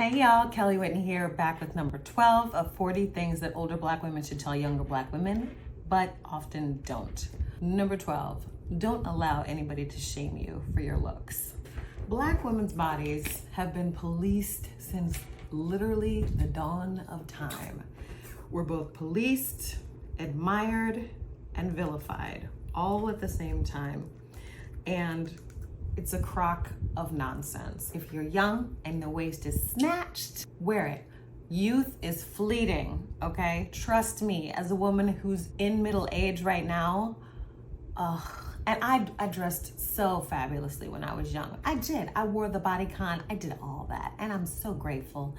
Hey y'all, Kelly Whitney here, back with number 12 of 40 things that older Black women should tell younger Black women, but often don't. Number 12, don't allow anybody to shame you for your looks. Black women's bodies have been policed since literally the dawn of time. We're both policed, admired, and vilified all at the same time. And it's a crock of nonsense. If you're young and the waist is snatched, wear it. Youth is fleeting, okay? Trust me, as a woman who's in middle age right now, and I dressed so fabulously when I was young. I did. I wore the bodycon. I did all that. And I'm so grateful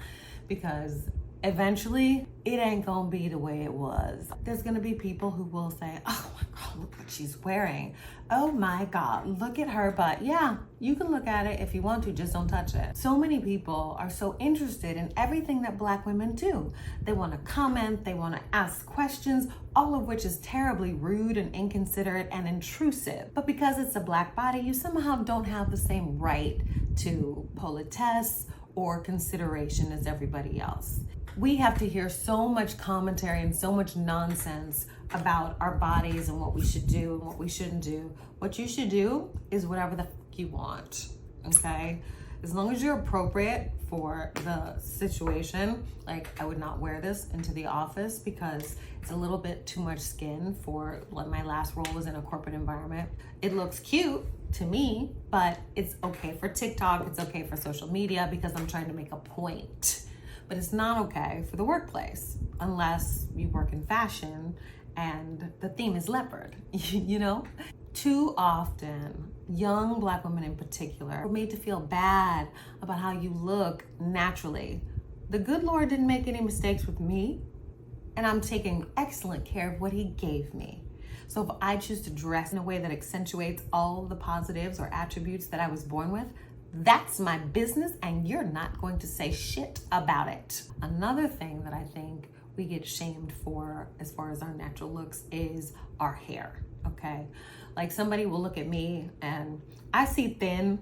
because eventually it ain't gonna be the way it was. There's gonna be people who will say, oh my God, look what she's wearing. Oh my God, look at her butt. Yeah, you can look at it if you want to, just don't touch it. So many people are so interested in everything that Black women do. They wanna comment, they wanna ask questions, all of which is terribly rude and inconsiderate and intrusive. But because it's a Black body, you somehow don't have the same right to politesse or consideration as everybody else. We have to hear so much commentary and so much nonsense about our bodies and what we should do and what we shouldn't do. What you should do is whatever the fuck you want, okay? As long as you're appropriate for the situation. Like, I would not wear this into the office because it's a little bit too much skin for, like, my last role was in a corporate environment. It looks cute to me, but it's okay for TikTok, it's okay for social media because I'm trying to make a point. But it's not okay for the workplace unless you work in fashion and the theme is leopard, you know? Too often, young Black women in particular are made to feel bad about how you look naturally. The good Lord didn't make any mistakes with me, and I'm taking excellent care of what He gave me. So if I choose to dress in a way that accentuates all the positives or attributes that I was born with, that's my business, and you're not going to say shit about it. Another thing that I think we get shamed for as far as our natural looks is our hair, okay? Like, somebody will look at me and I see thin,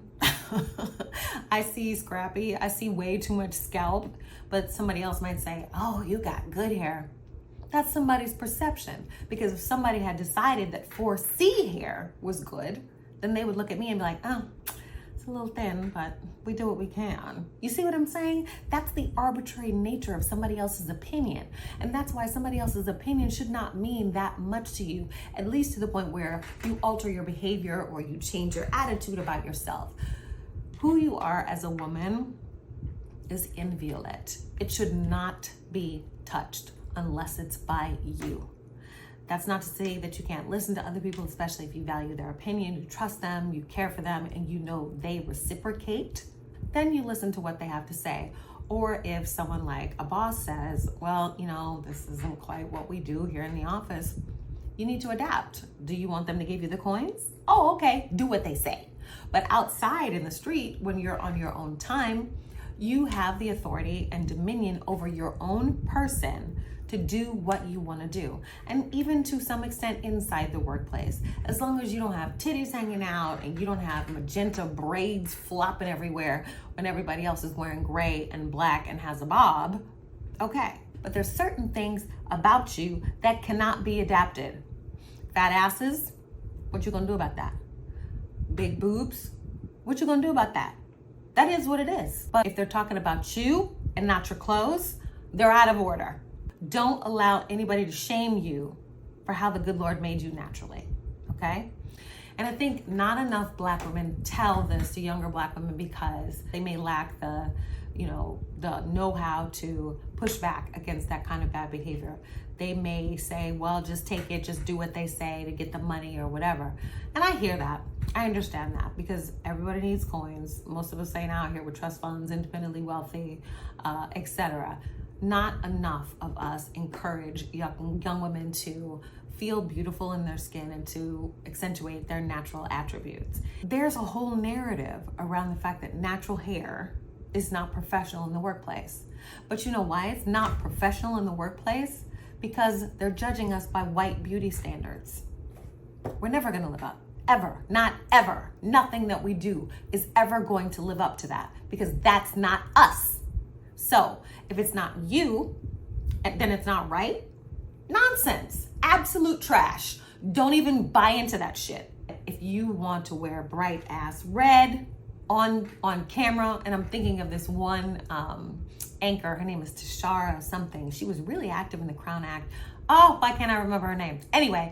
I see scrappy, I see way too much scalp, but somebody else might say, oh, you got good hair. That's somebody's perception, because if somebody had decided that 4C hair was good, then they would look at me and be like, oh, it's a little thin, but we do what we can. You see what I'm saying? That's the arbitrary nature of somebody else's opinion. And that's why somebody else's opinion should not mean that much to you, at least to the point where you alter your behavior or you change your attitude about yourself. Who you are as a woman is inviolate. It should not be touched unless it's by you. That's not to say that you can't listen to other people, especially if you value their opinion, you trust them, you care for them, and you know they reciprocate. Then you listen to what they have to say. Or if someone like a boss says, well, you know, this isn't quite what we do here in the office, you need to adapt. Do you want them to give you the coins? Oh, okay, do what they say. But outside in the street, when you're on your own time, you have the authority and dominion over your own person to do what you want to do. And even to some extent inside the workplace, as long as you don't have titties hanging out and you don't have magenta braids flopping everywhere when everybody else is wearing gray and black and has a bob, okay. But there's certain things about you that cannot be adapted. Fat asses, what you gonna do about that? Big boobs, what you gonna do about that? That is what it is. But if they're talking about you and not your clothes, they're out of order. Don't allow anybody to shame you for how the good Lord made you naturally, okay? And I think not enough Black women tell this to younger Black women because they may lack the know-how to push back against that kind of bad behavior. They may say, well, just take it, just do what they say to get the money or whatever. And I hear that. I understand that because everybody needs coins. Most of us ain't out here with trust funds, independently wealthy, etc. Not enough of us encourage young women to feel beautiful in their skin and to accentuate their natural attributes. There's a whole narrative around the fact that natural hair is not professional in the workplace. But you know why it's not professional in the workplace? Because they're judging us by white beauty standards. We're never gonna live up, ever, not ever. Nothing that we do is ever going to live up to that because that's not us. So if it's not you, then it's not right. Nonsense. Absolute trash. Don't even buy into that shit. If you want to wear bright ass red on camera, and I'm thinking of this one anchor, her name is Tashara something. She was really active in the Crown Act. Oh, why can't I remember her name? Anyway,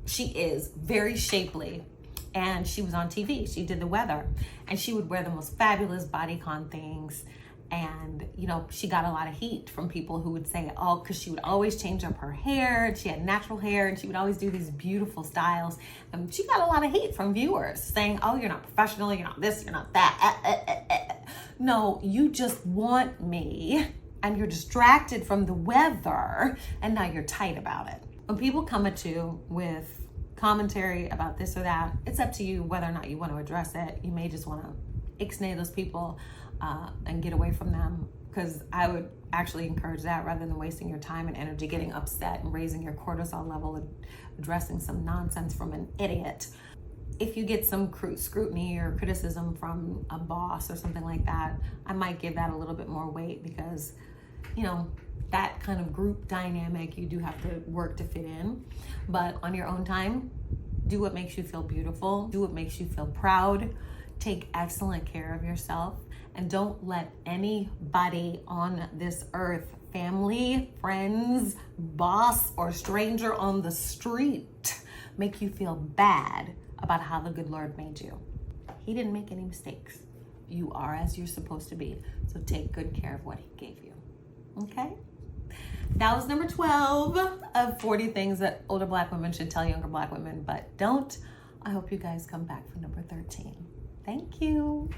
she is very shapely, and she was on TV. She did the weather, and she would wear the most fabulous bodycon things. And, you know, she got a lot of heat from people who would say, oh, because she would always change up her hair, and she had natural hair, and she would always do these beautiful styles. And she got a lot of heat from viewers saying, oh, you're not professional, you're not this, you're not that. No, you just want me, and you're distracted from the weather, and now you're tight about it. When people come at you with commentary about this or that, it's up to you whether or not you want to address it. You may just want to ixnay those people and get away from them, because I would actually encourage that rather than wasting your time and energy getting upset and raising your cortisol level and addressing some nonsense from an idiot. If you get some scrutiny or criticism from a boss or something like that, I might give that a little bit more weight, because, you know, that kind of group dynamic, you do have to work to fit in. But on your own time, do what makes you feel beautiful, do what makes you feel proud, take excellent care of yourself, and don't let anybody on this earth, family, friends, boss, or stranger on the street, make you feel bad about how the good Lord made you. He didn't make any mistakes. You are as you're supposed to be. So take good care of what he gave you. Okay? That was number 12 of 40 things that older Black women should tell younger Black women, but don't. I hope you guys come back for number 13. Thank you.